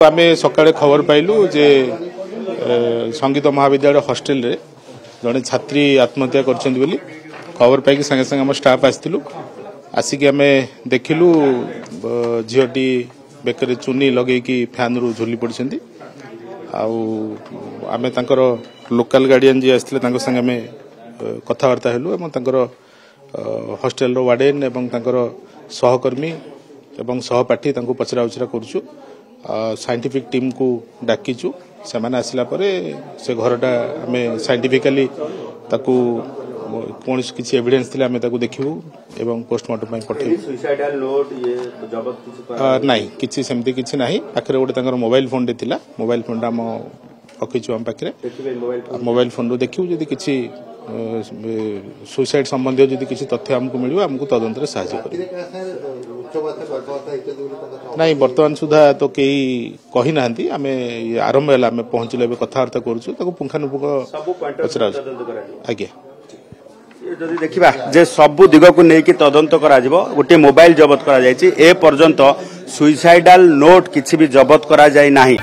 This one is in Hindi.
आम सका खबर पाइलु जे संगीत महाविद्यालय हॉस्टेल रे जड़े छात्री आत्महत्या कर खबर पाई संगे संगे आम स्टाफ आसलु आसिक आम देखिलु झीटी बेकर चुनी लगे फैन रु झुली पड़ी आम तर लोकल गार्डियन जी आसते संगे आम कथबार्ता हेलु हॉस्टेल वार्डेन एवं सहकर्मी एवं सहपाठी पचरा उचरा करुचु साइंटिफिक टीम को डाकिचु से माने आसला परे से घरटा आम साइंटिफिकली ताकू कौन किसी एविडेंस थिले आम ताकू देखिबु एवं पोस्टमार्टम पई पठेबु। सुसाइडल नोट ये जबत नहीं किसी सेमती किसी नहीं पाखरे गोटे तांकर मोबाइल फोन थिला मोबाइल फोन टा हम रखिछु हम पाखरे मोबाइल फोन रो देखिबु जदी किसी सुसाइड संबंधी जदी किसी तथ्य हमको मिलियो हमको तदंत रे सहायता करियो। नहीं वर्तमान सुधा तो कई कही नांती आमे आरंभ होला आमे पहुंचले कथावार्ता करूछु ताको पुंखानुपुंख पचरा आज्ञा जदि देखिबा जे सबु दिग को नेकी तदंत करा जिवो गोटे मोबाइल जबत करा जायछि ए पर्यंत सुसाइडल नोट किछि भी जबत करा जाय नाही।